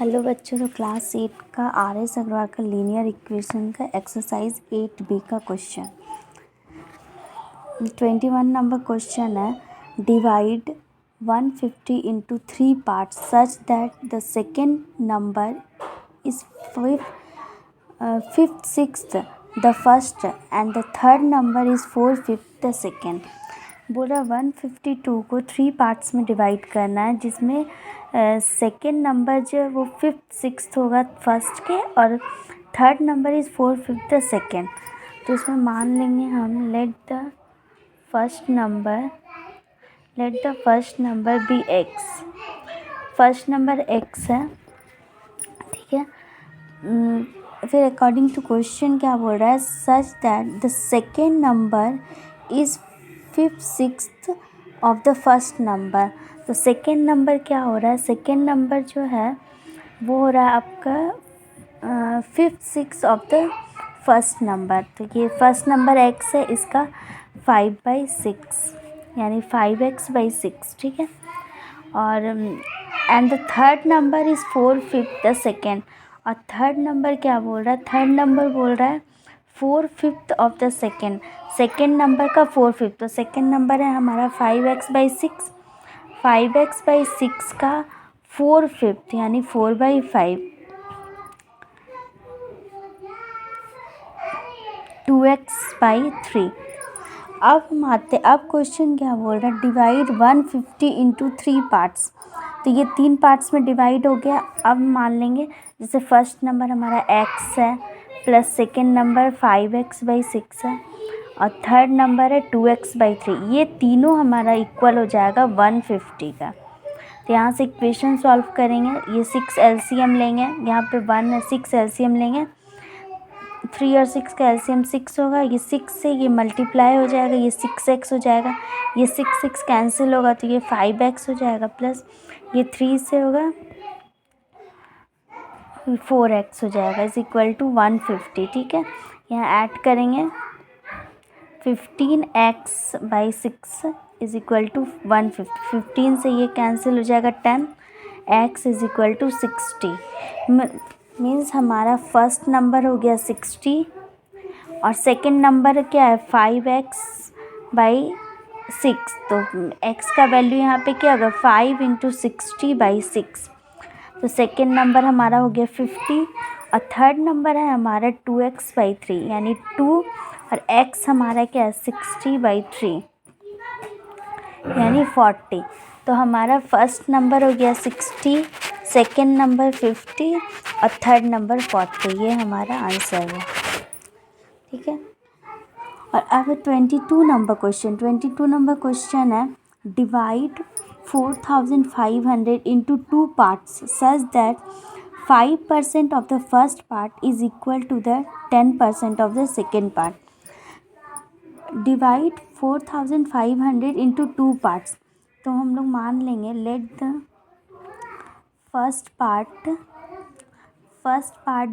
Hello बच्चों, तो class 8 का आर.एस. अग्रवाल का लीनियर इक्वेशन का एक्सरसाइज 8B का क्वेश्चन 21 नंबर क्वेश्चन है। Divide 150 into 3 parts such that the second number is fifth sixth the first and the third number is 4/5 the second. बोल रहा 152 को 3 पार्ट्स में डिवाइड करना है, जिसमें सेकेंड नंबर जो है वो फिफ्थ सिक्स्थ होगा फर्स्ट के और third number is 4/5 the second. तो इसमें मान लेंगे हम let the first number be x. First number x है, ठीक है। फिर अकॉर्डिंग टू क्वेश्चन क्या बोल रहा है, such that the second number is fifth sixth of the first number. तो सेकेंड नंबर क्या हो रहा है, सेकेंड नंबर जो है वो हो रहा है आपका fifth six of the first number. तो ये फर्स्ट नंबर एक्स है, इसका 5/6 यानी 5x/6, ठीक है। और and the third number is 4/5 the second. और थर्ड नंबर क्या बोल रहा है, थर्ड नंबर बोल रहा है 4/5 of the second. Second number का 4/5, तो सेकेंड नंबर है हमारा 5x/6। 5x/6 का 4/5 यानी 4/5, 2x/3। अब हम आते, अब क्वेश्चन क्या बोल रहा है, डिवाइड 150 इंटू 3 पार्ट्स। तो ये 3 पार्ट्स में डिवाइड हो गया। अब मान लेंगे जैसे फर्स्ट नंबर हमारा x है प्लस सेकेंड नंबर 5x/6 है और थर्ड नंबर है 2x/3। ये तीनों हमारा इक्वल हो जाएगा 150 का। तो यहाँ से इक्वेशन सॉल्व करेंगे, ये 6 एलसीएम लेंगे, यहाँ पे 1 है, 6 एलसीएम लेंगे, 3 और 6 का एलसीएम 6 होगा। ये 6 से ये मल्टीप्लाई हो जाएगा, ये 6x हो जाएगा, ये 6 कैंसिल होगा तो ये 5x हो जाएगा, प्लस ये 3 से होगा 4x हो जाएगा, इज इक्वल टू 150, ठीक है। यहाँ ऐड करेंगे 15x/6 इज इक्वल टू 150। 15 से ये कैंसिल हो जाएगा 10, x is equal to 60। Means हमारा फर्स्ट नंबर हो गया 60 और सेकंड नंबर क्या है 5x/6। तो x का वैल्यू यहाँ पे क्या होगा 5 × 60/6। तो सेकंड नंबर हमारा हो गया 50 और थर्ड नंबर है हमारा 2x/3 यानी 2 और x हमारा क्या है 60/3 यानी 40। तो हमारा फर्स्ट नंबर हो गया 60, सेकंड नंबर 50 और थर्ड नंबर 40। ये हमारा आंसर है, ठीक है। और अब 22 नंबर क्वेश्चन। 22 नंबर क्वेश्चन है, divide 4500 into 2 parts such that 5% of the first part is equal to the 10% of the second part. Divide 4500 into 2 parts. तो हम लोग मान लेंगे let the first part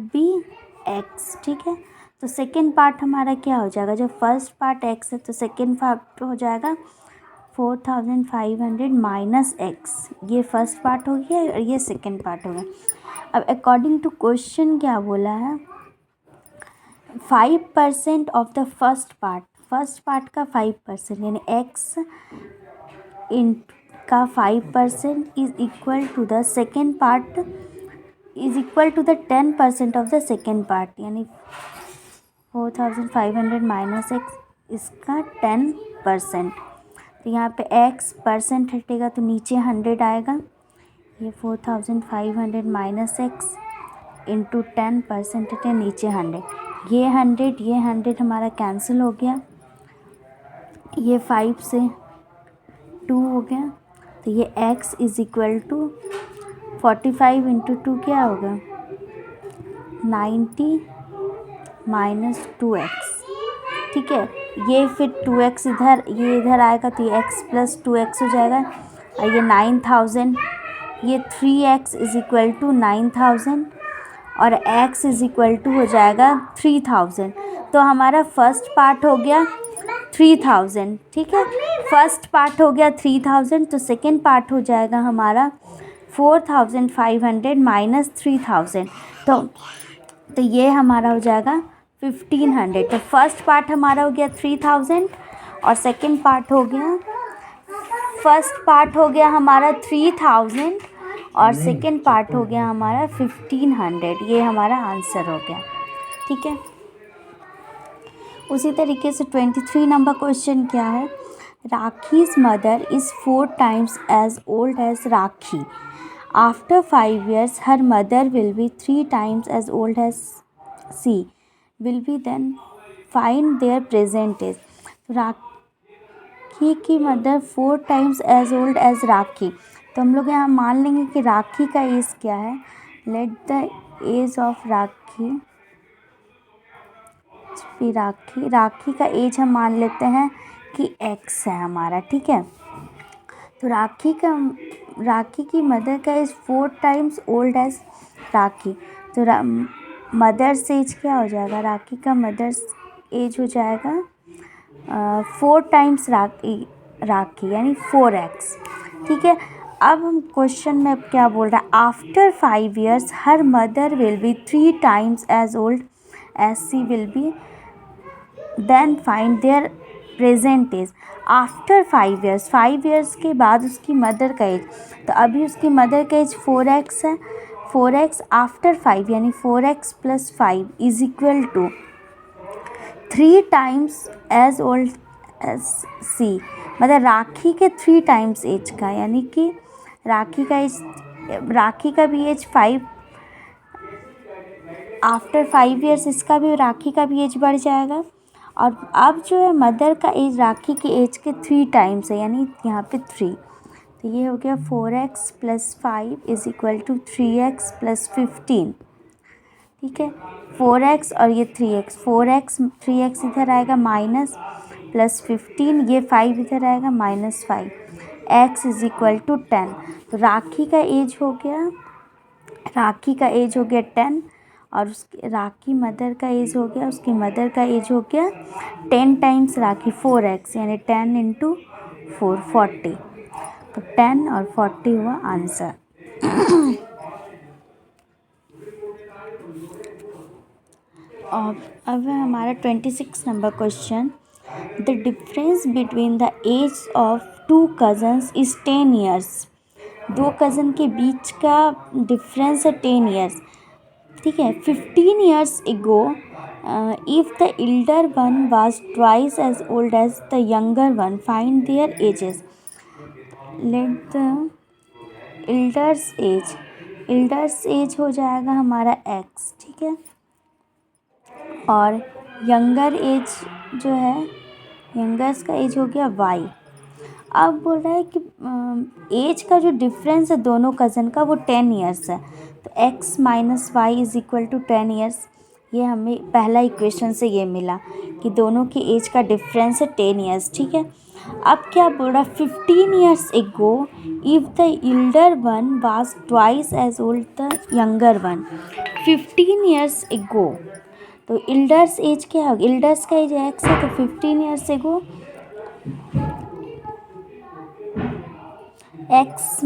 be x, ठीक है। तो सेकेंड पार्ट हमारा क्या हो जाएगा, जब फर्स्ट पार्ट एक्स है तो सेकेंड पार्ट हो जाएगा 4500 माइनस एक्स। ये फर्स्ट पार्ट हो गया और ये सेकेंड पार्ट हो गया। अब अकॉर्डिंग टू क्वेश्चन क्या बोला है, 5% ऑफ द फर्स्ट पार्ट का 5% यानी एक्स इन का 5% is equal to the second part is equal to the 10% of the second part यानी 4500 माइनस एक्स, इसका 10%। तो यहाँ पे x परसेंट हटेगा तो नीचे 100 आएगा। ये 4500 माइनस एक्स इंटू 10% हटे, नीचे 100। ये 100 हमारा कैंसिल हो गया। ये 5 से 2 हो गया, तो ये x is equal to 45 into 2 क्या होगा 90 माइनस 2x, ठीक है। ये फिर 2x ये इधर आएगा तो ये x प्लस 2x हो जाएगा और ये 9000, ये 3x इज इक्वल टू 9000 और x इज इक्वल टू हो जाएगा 3000। तो हमारा फर्स्ट पार्ट हो गया 3000, ठीक है। फर्स्ट पार्ट हो गया 3000, तो सेकेंड पार्ट हो जाएगा हमारा 4500 माइनस 3000, तो ये हमारा हो जाएगा 1500। तो फर्स्ट पार्ट हमारा हो गया 3000 और सेकंड पार्ट हो गया, फर्स्ट पार्ट हो गया हमारा 3000 और सेकंड पार्ट हो गया हमारा 1500। ये हमारा आंसर हो गया, ठीक है। उसी तरीके से 23 नंबर क्वेश्चन क्या है, rakhis mother is 4 times as old as rakhi. After 5 years her mother will be 3 times as old as she will be, then find their present age। राखी की mother 4 times as old as राखी, तो हम लोग यहाँ मान लेंगे कि राखी का एज क्या है। लेट द एज ऑफ राखी, राखी का एज हम मान लेते हैं कि x है हमारा, ठीक है। तो राखी की मदर का एज 4 times ओल्ड एज राखी, तो मदर्स एज क्या हो जाएगा, राखी का मदर्स एज हो जाएगा 4 times राखी यानी 4x, ठीक है। अब हम क्वेश्चन में क्या बोल रहा है, after 5 years her mother will be 3 times as old as she will be, then find their present age. After 5 years, 5 years के बाद उसकी मदर का एज, तो अभी उसकी मदर का एज 4x है, 4x आफ्टर 5 यानी 4x + 5 is equal to 3 times as old as C, मतलब राखी के 3 times एज का, यानी कि राखी का भी एज 5, आफ्टर 5 years इसका भी, राखी का भी एज बढ़ जाएगा। और अब जो है मदर का एज राखी की एज के 3 times है, यानी यहाँ पे 3, तो ये हो गया 4x + 5 is equal to 3x + 15, ठीक है। 4x और ये 3x, 3x इधर आएगा माइनस प्लस 15, ये 5 इधर आएगा -5, x इज इक्वल टू 10। तो राखी का एज हो गया 10 और उसकी राखी मदर का एज हो गया, उसकी मदर का एज हो गया 10 times राखी 4x, यानी 10 × 4 40, तो 10 और 40 हुआ आंसर। और अब है हमारा 26 number question, the difference between the age of 2 cousins is 10 years। 2 cousin के बीच का डिफरेंस है 10 years, ठीक है। 15 years ago if the elder one was twice as old as the younger one, find their ages। let the elders age हो जाएगा हमारा x, ठीक है। और यंगर एज जो है, यंगर्स का एज हो गया y। अब बोल रहा है कि एज का जो डिफरेंस है दोनों कज़न का वो 10 years है, तो x - y is equal to 10 years। ये हमें पहला इक्वेशन से ये मिला कि दोनों की एज का डिफरेंस है 10 years, ठीक है। अब क्या बोल रहा है, 15 years ago if the elder one was twice as old the younger one। 15 years ago, तो एल्डर्स एज क्या होगा, एल्डर्स का एज x है, तो 15 years ago x -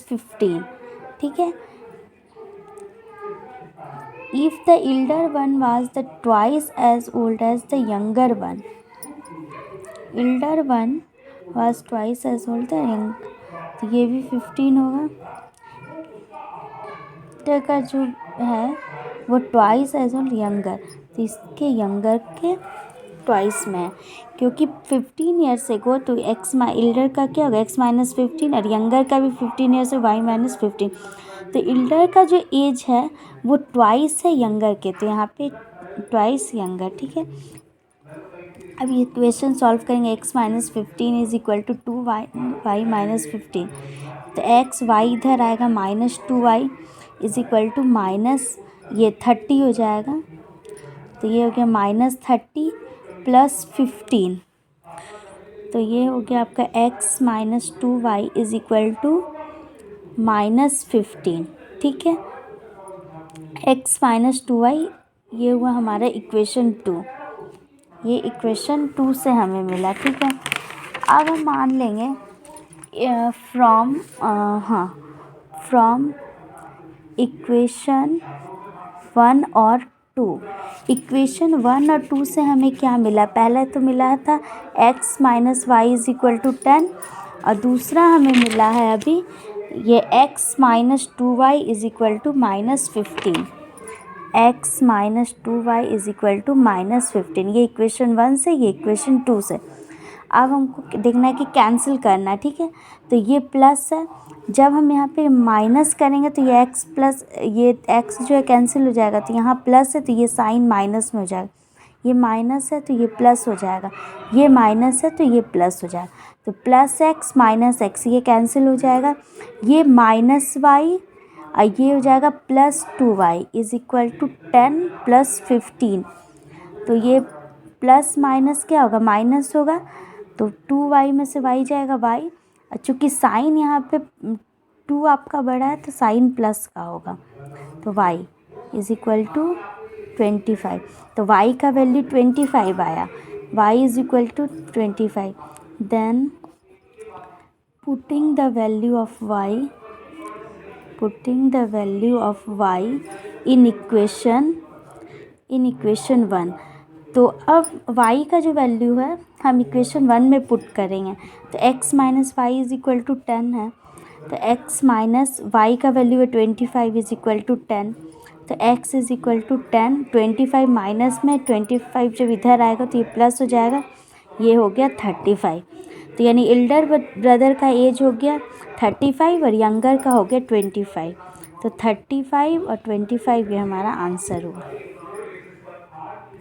15, ठीक है। if the elder one was the twice as old as the younger one, elder one was twice as old the young, तो ये भी 15 होगा। elder का जो है वो twice as old younger, तो इसके younger के ट्वाइस में है, क्योंकि 15 years ago, तो x एल्डर का क्या होगा x - 15 और यंगर का भी 15 years है y - 15, तो एल्डर का जो एज है वो ट्वाइस है यंगर के, तो यहाँ पे ट्वाइस यंगर, ठीक है। अब ये क्वेश्चन सॉल्व करेंगे, x - 15 is equal to 2y - 15, तो x y इधर आएगा -2y is equal to minus ये 30 हो जाएगा, तो ये हो गया -30 + 15, तो ये हो गया आपका x - 2y is equal to -15, ठीक है। x - 2y ये हुआ हमारा इक्वेशन 2, ये इक्वेशन 2 से हमें मिला, ठीक है। अब हम मान लेंगे फ्रॉम इक्वेशन 1 और 2। इक्वेशन 1 और 2 से हमें क्या मिला, पहले तो मिला था x minus y is equal to 10 और दूसरा हमें मिला है अभी ये x minus 2y is equal to -15। x minus 2y is equal to -15, ये इक्वेशन 1 से, ये इक्वेशन 2 से। अब हमको देखना है कि कैंसिल करना है, ठीक है। तो ये प्लस है, जब हम यहाँ पे माइनस करेंगे तो ये x प्लस ये x जो है कैंसिल हो जाएगा, तो यहाँ प्लस है तो ये साइन माइनस में हो जाएगा, ये माइनस है तो ये प्लस हो जाएगा, ये माइनस है तो ये प्लस हो जाएगा। तो प्लस x माइनस x ये कैंसिल हो जाएगा, ये माइनस y और ये हो जाएगा plus 2y is equal to 10 plus 15। तो ये प्लस माइनस क्या होगा, माइनस होगा, तो 2y में से y जाएगा y, और चूँकि साइन यहाँ पे 2 आपका बड़ा है तो साइन प्लस का होगा, तो y इज इक्वल टू 25। तो y का वैल्यू 25 आया, y is equal to 25। Then putting the value of y in equation 1। तो अब y का जो वैल्यू है हम इक्वेशन 1 में पुट करेंगे, तो x minus y is equal to 10 है, तो x माइनस वाई का वैल्यू है 25 इज इक्वल टू 10, तो x is equal to 10, 25 minus में 25 जब इधर आएगा तो ये प्लस हो जाएगा, ये हो गया 35। तो यानी एल्डर ब्रदर का एज हो गया 35 और यंगर का हो गया 25। तो 35 और 25 ये हमारा आंसर हुआ।